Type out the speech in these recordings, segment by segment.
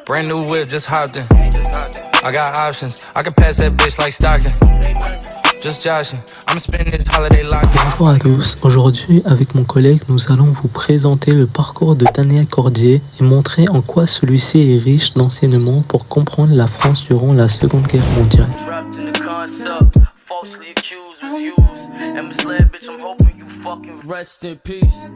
Brand new whip, just hopped in. I got options, I can pass that bitch like Stockton. Just joshing, I'm spending this holiday locked in. Bonjour à tous, aujourd'hui avec mon collègue nous allons vous présenter le parcours de Daniel Cordier et montrer en quoi celui-ci est riche d'enseignements pour comprendre la France durant la Seconde Guerre mondiale. Rest in peace.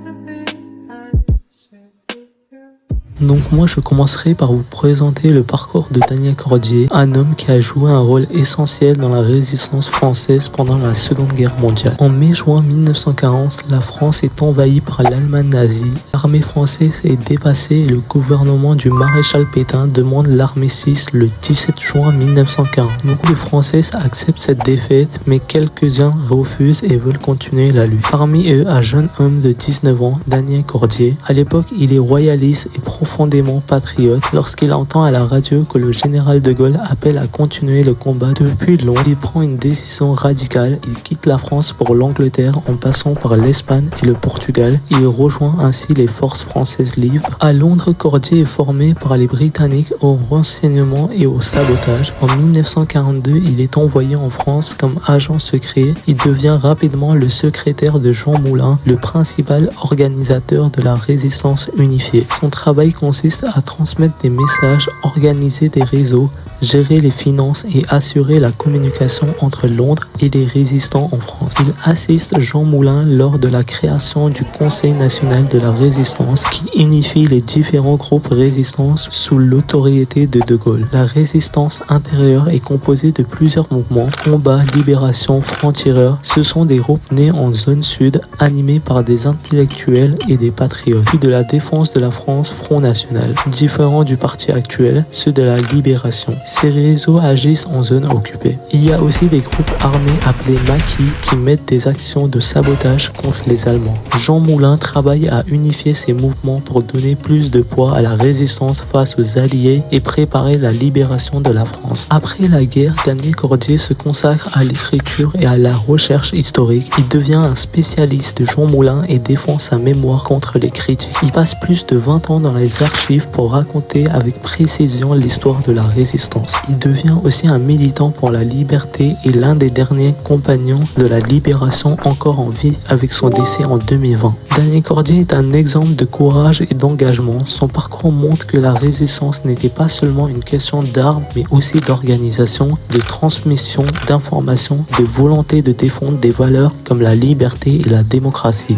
Donc moi je commencerai par vous présenter le parcours de Daniel Cordier, un homme qui a joué un rôle essentiel dans la résistance française pendant la Seconde Guerre mondiale. En mai-juin 1940, la France est envahie par l'Allemagne nazie. L'armée française est dépassée et le gouvernement du maréchal Pétain demande l'armistice le 17 juin 1940. Beaucoup de Français acceptent cette défaite, mais quelques-uns refusent et veulent continuer la lutte. Parmi eux, un jeune homme de 19 ans, Daniel Cordier. À l'époque, il est royaliste et profondément patriote. Lorsqu'il entend à la radio que le général de Gaulle appelle à continuer le combat depuis Londres, il prend une décision radicale. Il quitte la France pour l'Angleterre en passant par l'Espagne et le Portugal. Il rejoint ainsi les forces françaises libres. À Londres, Cordier est formé par les Britanniques au renseignement et au sabotage. En 1942, il est envoyé en France comme agent secret. Il devient rapidement le secrétaire de Jean Moulin, le principal organisateur de la résistance unifiée. Son travail consiste à transmettre des messages, organiser des réseaux, gérer les finances et assurer la communication entre Londres et les résistants en France. Il assiste Jean Moulin lors de la création du Conseil national de la résistance qui unifie les différents groupes résistants sous l'autorité de De Gaulle. La résistance intérieure est composée de plusieurs mouvements, combat, libération, francs-tireurs. Ce sont des groupes nés en zone sud, animés par des intellectuels et des patriotes. Puis de la défense de la France, Front National, différent du parti actuel, ceux de la libération. Ces réseaux agissent en zone occupée. Il y a aussi des groupes armés appelés maquis qui mettent des actions de sabotage contre les Allemands. Jean Moulin travaille à unifier ces mouvements pour donner plus de poids à la résistance face aux Alliés et préparer la libération de la France. Après la guerre, Daniel Cordier se consacre à l'écriture et à la recherche historique. Il devient un spécialiste de Jean Moulin et défend sa mémoire contre les critiques. Il passe plus de 20 ans dans les archives pour raconter avec précision l'histoire de la résistance. Il devient aussi un militant pour la liberté et l'un des derniers compagnons de la libération encore en vie avec son décès en 2020. Daniel Cordier est un exemple de courage et d'engagement. Son parcours montre que la résistance n'était pas seulement une question d'armes, mais aussi d'organisation, de transmission d'informations, de volonté de défendre des valeurs comme la liberté et la démocratie.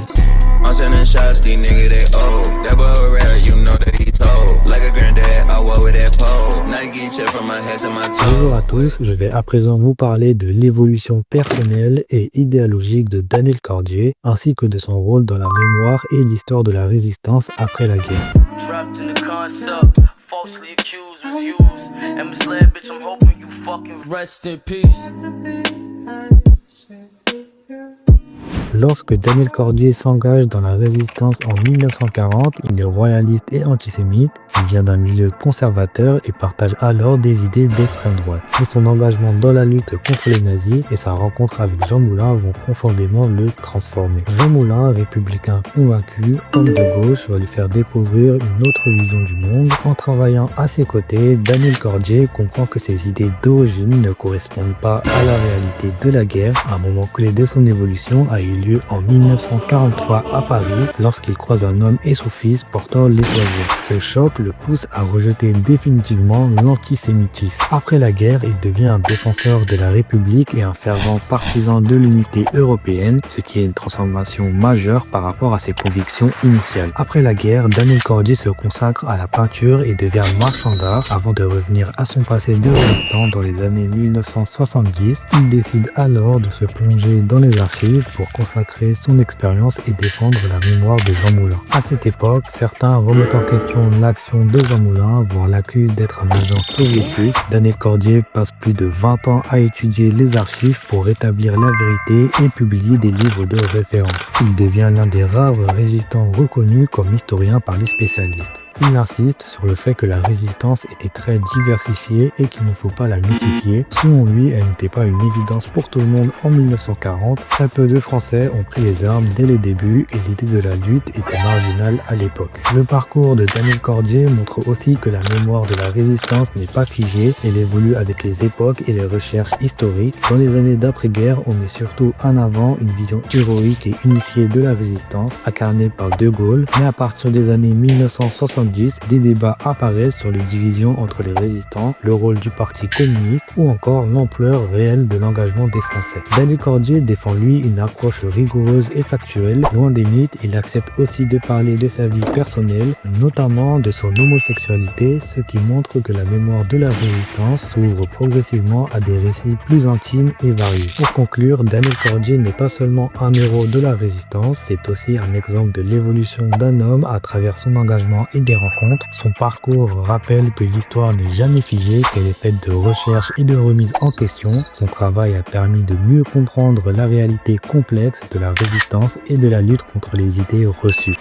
Bonjour à tous, je vais à présent vous parler de l'évolution personnelle et idéologique de Daniel Cordier, ainsi que de son rôle dans la mémoire et l'histoire de la résistance après la guerre. Rest in peace. Lorsque Daniel Cordier s'engage dans la résistance en 1940, il est royaliste et antisémite. Il vient d'un milieu conservateur et partage alors des idées d'extrême droite. Mais son engagement dans la lutte contre les nazis et sa rencontre avec Jean Moulin vont profondément le transformer. Jean Moulin, républicain convaincu, homme de gauche, va lui faire découvrir une autre vision du monde. En travaillant à ses côtés, Daniel Cordier comprend que ses idées d'origine ne correspondent pas à la réalité de la guerre, un moment clé de son évolution a eu lieu en 1943 à Paris lorsqu'il croise un homme et son fils portant l'étoile jaune. Ce choc le pousse à rejeter définitivement l'antisémitisme. Après la guerre, il devient un défenseur de la République et un fervent partisan de l'unité européenne, ce qui est une transformation majeure par rapport à ses convictions initiales. Après la guerre, Daniel Cordier se consacre à la peinture et devient marchand d'art avant de revenir à son passé de résistant dans les années 1970. Il décide alors de se plonger dans les archives pour consacrer son expérience et défendre la mémoire de Jean Moulin. À cette époque, certains remettent en question l'action de Jean Moulin, voire l'accusent d'être un agent soviétique. Daniel Cordier passe plus de 20 ans à étudier les archives pour rétablir la vérité et publier des livres de référence. Il devient l'un des rares résistants reconnus comme historien par les spécialistes. Il insiste sur le fait que la résistance était très diversifiée et qu'il ne faut pas la mystifier. Selon lui, elle n'était pas une évidence pour tout le monde en 1940. Très peu de Français ont pris les armes dès les débuts et l'idée de la lutte était marginale à l'époque. Le parcours de Daniel Cordier montre aussi que la mémoire de la résistance n'est pas figée, elle évolue avec les époques et les recherches historiques. Dans les années d'après-guerre, on met surtout en avant une vision héroïque et unifiée de la résistance, incarnée par De Gaulle, mais à partir des années 1970, des débats apparaissent sur les divisions entre les résistants, le rôle du parti communiste ou encore l'ampleur réelle de l'engagement des Français. Daniel Cordier défend lui une approche rigoureuse et factuelle. Loin des mythes, il accepte aussi de parler de sa vie personnelle, notamment de son homosexualité, ce qui montre que la mémoire de la résistance s'ouvre progressivement à des récits plus intimes et variés. Pour conclure, Daniel Cordier n'est pas seulement un héros de la résistance, c'est aussi un exemple de l'évolution d'un homme à travers son engagement et des rencontres. Son parcours rappelle que l'histoire n'est jamais figée, qu'elle est faite de recherche et de remise en question. Son travail a permis de mieux comprendre la réalité complexe de la résistance et de la lutte contre les idées reçues.